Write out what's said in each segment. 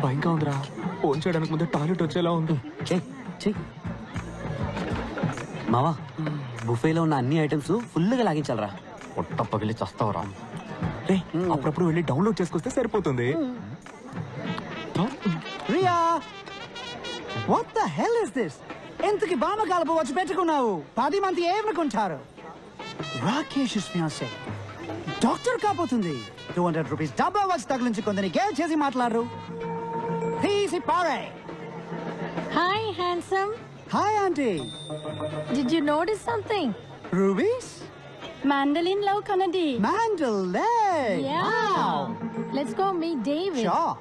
భయంగా ఉందిరా. ఫోన్ చేయడానికి ముందే టాయిలెట్ వచ్చేలా ఉంది. మావా, బుఫేలో ఉన్న అన్ని ఐటమ్స్ ఫుల్గా లాగించాలరా. పొట్ట పగిలి చస్తావురా. రే, అప్పుడప్పుడు వెళ్ళి డౌన్లోడ్ చేసుకొస్తే సరిపోతుంది. Riya, what the hell is this? ఎంతకి బామ కలుపు వచ్చి పెట్టుకున్నావు? 10 మంది ఏమనుకుంటారు? రాకేష్ ఫియాన్సీ డాక్టర్ కాబోతుంది. 200 రూపీస్ డబ్బా వచ్చి తగిలించుకుందని గేల్ చేసి మాట్లాడరు. తీసి పారే. Hi handsome. Hi aunty. Did you notice something? Rubies? Mandolin love Kanadi. Mandolin. Yeah. Wow. Let's go meet David. Sure.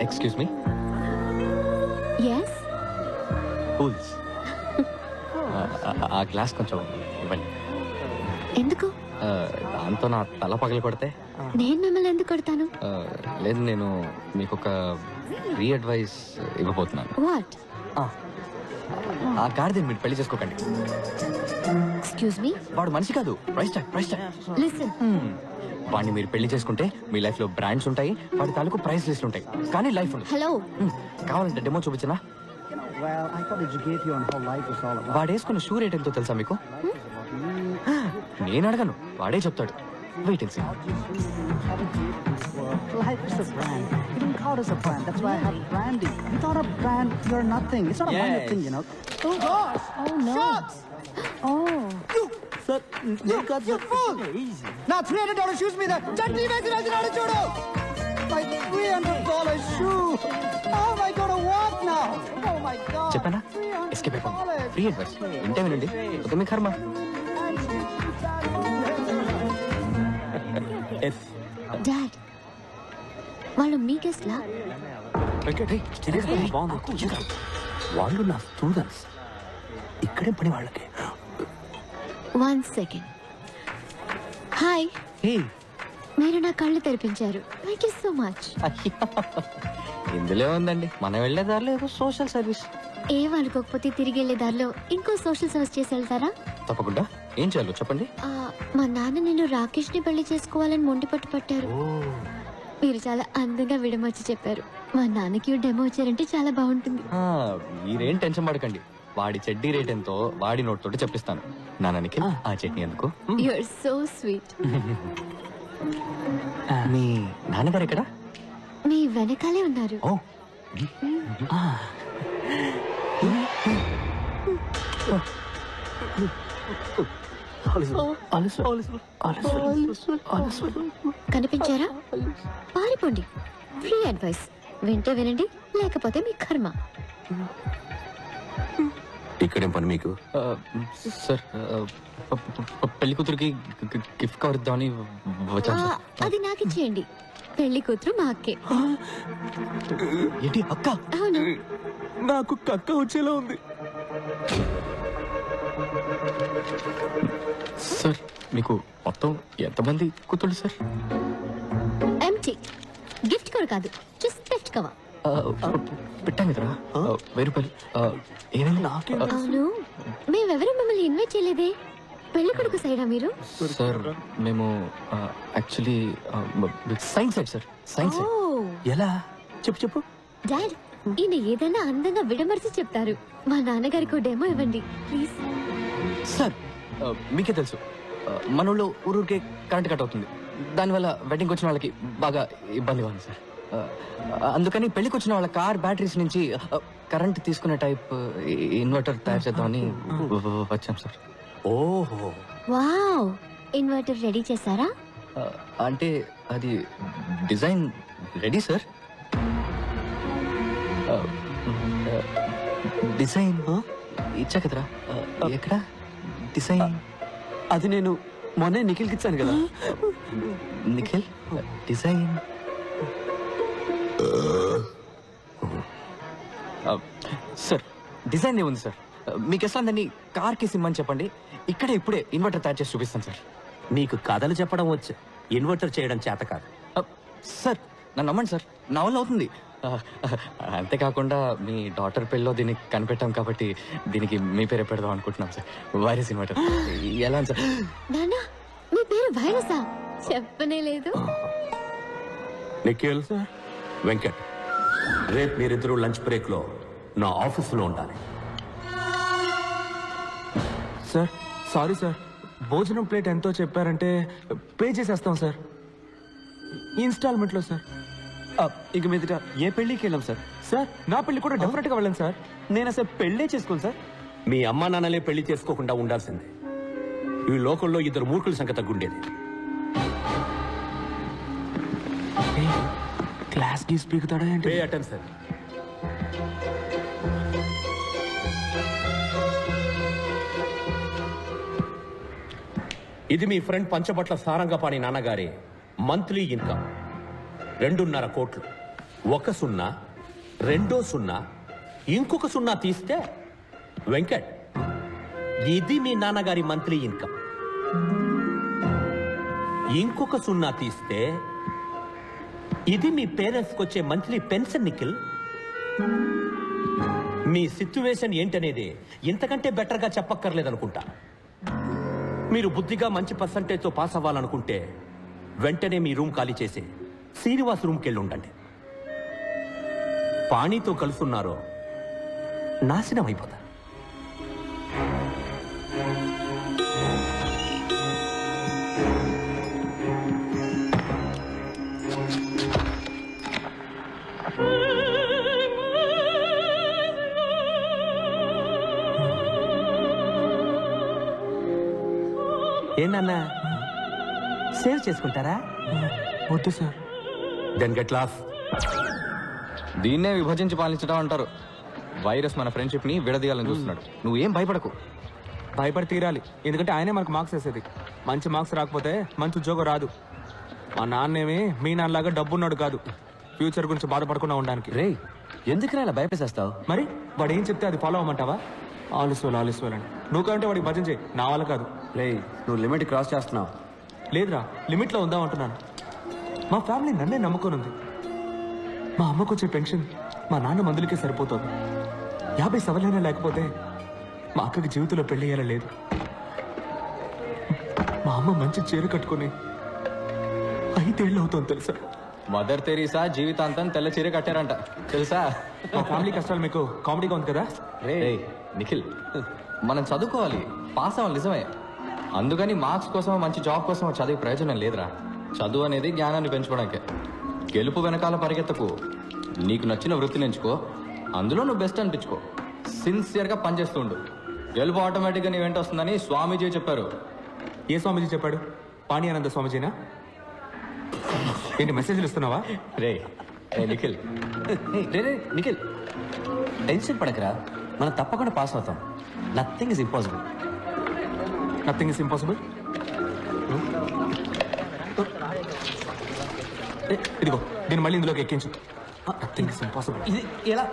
Excuse me. Yes. Cools. ఆ గ్లాస్ కొంచెం ఇవ్వండి. ఎందుకు? దాంతో నా తల పగలు కొడితే. నేను మిమ్మల్ని ఎందుకు కొడతాను? లేదు, నేను మీకు ఒక ఫ్రీ అడ్వైస్ ఇవ్వబోతున్నాను. What? ఆ గాడిదని మీరు పెళ్లి చేసుకోకండి. Excuse me. వాడు మనిషి కాదు, ప్రైస్ ట్యాగ్. Listen. వాడిని మీరు పెళ్లి చేసుకుంటే మీ లైఫ్ లో బ్రాండ్స్ ఉంటాయి, వాడి తాలూకు ప్రైస్ లిస్టులు ఉంటాయి, కానీ లైఫ్ ఉండదు. Hello. కావాలంటే demo చూపించనా? Well, I thought educate you on how life is all about. వాడు వేసుకున్న షూ రేట్ ఎంతో తెలుసా మీకు? నేను అడగను, వాడే చెప్తాడు. Wait and see. Life is a brand. You don't call us a brand. That's why I have branding. Without a brand, you're nothing. It's not a minor thing, you know. Oh gosh! Oh no. Shots! Oh. Sir, you fool! Easy. Now $300 shoes me the chutney వేసినాడు చూడు. My $300 shoe. How am I going to walk now? Oh my God. చెప్పనా? Escape అయిపోండి. Free advice ఇంటే వినండి. ఒక మీ కర్మ. Dad. వాళ్ళు మీ గెస్ట్లా? వాళ్ళు నా స్టూడెంట్స్. ఇక్కడే పని వాళ్ళకి. 1 second. హాయ్. మీరు నా కళ్ళు తెరిపించారు. Thank you so much. ఇందులో ఉందండి, మనం వెళ్లే దారిలో ఏదో సోషల్ సర్వీస్. ఏమనుకోకపోతే తిరిగి వెళ్లే దారిలో ఇంకో సోషల్ సర్వీస్ చేసి వెళ్తారా? తప్పకుండా. ఏం చేయాలో చెప్పండి. మా నాన్న నేను రాకేష్ ని పెళ్లి చేసుకోవాలని మొండి పట్టు పట్టారు. మీరు చాలా అందంగా విడమర్చి చెప్పారు. మా నాన్నకి డెమో వచ్చారంటే చాలా బాగుంటుంది. మీరేం టెన్షన్ పడకండి. వాడి చెడ్డీ రేట్ ఎంతో వాడి నోట్ తోటి చెప్పిస్తాను. నాన్నకి ఆ చట్నీ ఎందుకు? You are so sweet. మీ నాన్నగారు ఎక్కడ? మీ వెనకాలే ఉన్నారు. కనిపించారా? పారిపోండి. ఫ్రీ అడ్వైస్ వింటే వినండి, లేకపోతే మీ కర్మ. ఇక్కడేం పని మీకు? సార్, పెళ్లి కూతురికి గిఫ్ట్ కవర్ ఇద్దామని వచ్చాను సార్. అది నాకు ఇచ్చేయండి. పెళ్లి కూతురు మా అక్కే. ఏంటి అక్క? అవును. నాకు కక్క వచ్చేలా ఉంది. సార్, మీకు మొత్తం ఎంతమంది కూతుళ్ళు సార్? ఎంటీ. గిఫ్ట్ కవర్ కాదు, జస్ట్ గిఫ్ట్ కవర్. పెట్టాను కదరా, 1000 రూపాయలు. ఏమైంది? అవును, మేమెవరూ మిమ్మల్ని ఇన్వైట్ చేయలేదే. పెళ్లి కొడుకు సైడా మీరు? సార్, మేము actually science side sir. Science ఎలా? చెప్పు. డాడ్, ఈయన ఏదైనా అందంగా విడమర్చి చెప్తారు. మా నాన్నగారికి డెమో ఇవ్వండి ప్లీజ్. సార్, మీకే తెలుసు మన ఊళ్ళో ఊరూరికే కరెంట్ కట్ అవుతుంది. దానివల్ల వెడ్డింగ్ వచ్చిన వాళ్ళకి బాగా ఇబ్బందిగా ఉంది సార్. అందుకని పెళ్లికి వచ్చిన వాళ్ళ కార్ బ్యాటరీస్ నుంచి కరెంట్ తీసుకునే టైప్ ఇన్వర్టర్ తయారు చేద్దామని వచ్చాం సార్. ఓహో, వావ్. ఇన్వర్టర్ రెడీ చేశారా? అంటే అది డిజైన్ రెడీ సార్. డిజైన్ ఇచ్చా కదరా. ఎక్కడ డిజైన్? అది నేను మొన్నే నిఖిల్కి ఇచ్చాను కదా. నిఖిల్ డిజైన్? సార్, డిజైన్ ఏముంది సార్. మీకు ఎట్లా దాన్ని కార్కి సిమ్మని చెప్పండి, ఇక్కడే ఇప్పుడే ఇన్వర్టర్ తయారు చేసి చూపిస్తాను సార్. మీకు కథలు చెప్పడం వచ్చు, ఇన్వర్టర్ చేయడం చేత కాదు. సార్, నన్ను నమ్మండి సార్, నా వల్ల అవుతుంది. అంతేకాకుండా మీ డాటర్ పెళ్ళిలో దీన్ని కనిపెట్టాం కాబట్టి దీనికి మీ పేరే పెడదాం అనుకుంటున్నాం సార్. Virus inverter. ఎలా సార్? నాన్న, మీ పేరు వైరసా? చెప్పనే లేదు. నిఖిల్ వెంకట్, రేపు మీరిద్దరూ లంచ్ బ్రేక్ లో నా ఆఫీసులో ఉండాలి. సార్ సారీ సార్, భోజనం ప్లేట్ ఎంతో చెప్పారంటే పే చేసేస్తాం సార్, ఇన్స్టాల్మెంట్లో సార్. ఇక మీదట ఏ పెళ్ళికి వెళ్ళాం సార్? సార్ నా పెళ్లి కూడా డెఫినెట్గా వెళ్ళండి సార్. నేను అసలు పెళ్ళే చేసుకోను సార్. మీ అమ్మా నాన్నలే పెళ్లి చేసుకోకుండా ఉండాల్సిందే. ఈ లోకంలో ఇద్దరు మూర్ఖుల సంఖ్య తగ్గుండేది. క్లాస్ కి స్పీకుతాడా ఏంటి? Pay attention. ఇది మీ ఫ్రెండ్ పంచబట్ల సారంగపాణి నాన్నగారి మంత్లీ ఇన్కమ్ 2.5 కోట్లు. 1 సున్నా, 2 సున్నా, ఇంకొక సున్నా తీస్తే వెంకట్, ఇది మీ నాన్నగారి మంత్లీ ఇన్కమ్. ఇంకొక సున్నా తీస్తే ఇది మీ పేరెంట్స్కి వచ్చే మంత్లీ పెన్షన్. నిఖిల్, మీ సిచ్యువేషన్ ఏంటనేది ఇంతకంటే బెటర్గా చెప్పక్కర్లేదనుకుంటా. మీరు బుద్ధిగా మంచి పర్సంటేజ్తో పాస్ అవ్వాలనుకుంటే వెంటనే మీ రూమ్ ఖాళీ చేసి శ్రీనివాస్ రూమ్కి వెళ్ళి ఉండండి. పాణితో కలుసున్నారో నాశనం అయిపోతారు. ఏంటన్నా సేవ్ చేసుకుంటారా? వద్దు సార్. Then get lost. దీన్నే విభజించి పాలించడం అంటారు. వైరస్ మన ఫ్రెండ్షిప్ ని విడదీయాలని చూస్తున్నాడు. నువ్వేం భయపడకు. భయపడి తీరాలి, ఎందుకంటే ఆయనే మనకు మార్క్స్ వేసేది. మంచి మార్క్స్ రాకపోతే మంచి ఉద్యోగం రాదు. మా నాన్నేమి మీ నాన్నలాగా డబ్బున్నాడు కాదు, ఫ్యూచర్ గురించి బాధపడకుండా ఉండడానికి. రే ఎందుకురా ఇలా భయపేసేస్తావు? మరి వాడు ఏం చెప్తే అది ఫాలో అవ్వమంటావా? ఆలస్వాలు అని నువ్వు కంటే వాడికి భజన చేయి, నా వల్ల కాదు. రే నువ్వు లిమిట్ క్రాస్ చేస్తున్నావు. లేదురా, లిమిట్లో ఉందాం అంటున్నాను. మా ఫ్యామిలీ నన్నే నమ్ముకోనుంది. మా అమ్మకు వచ్చే పెన్షన్ మా నాన్న మందులకే సరిపోతుంది. 50 సవలైనా లేకపోతే మా అక్కకి జీవితంలో పెళ్లి అయ్యేలా లేదు. మా అమ్మ మంచి చీర కట్టుకుని 5 ఏళ్ళు అవుతుంది తెలుసా? మదర్ తెరీసా జీవితాంతం తెల్ల చీర కట్టారంట తెలుసా? మా ఫ్యామిలీ కష్టాలు మీకు కామెడీగా ఉంది కదా? రే నిఖిల్, మనం చదువుకోవాలి, పాస్ అవ్వాలి నిజమే. అందుకని మార్క్స్ కోసం మంచి జాబ్ కోసం చదివే ప్రయోజనం లేదురా. చదువు అనేది జ్ఞానాన్ని పెంచుకోవడానికే. గెలుపు వెనకాల పరిగెత్తకు. నీకు నచ్చిన వృత్తిని ఎంచుకో, అందులో నువ్వు బెస్ట్ అనిపించుకో, సిన్సియర్గా పనిచేస్తూ ఉండు. గెలుపు ఆటోమేటిక్గా నీ వెంట వస్తుందని స్వామీజీ చెప్పారు. ఏ స్వామీజీ చెప్పాడు? పాణి ఆనంద స్వామీజీనా? ఏంటి మెసేజ్లు ఇస్తున్నావా? రే నిఖిల్, రే నిఖిల్ టెన్షన్ పడకరా, మనం తప్పకుండా పాస్ అవుతాం. Nothing is impossible. Nothing is impossible. ఇదిగో దీన్ని మళ్ళీ ఇందులోకి ఎక్కించు. Nothing is impossible. ఇది ఎలా?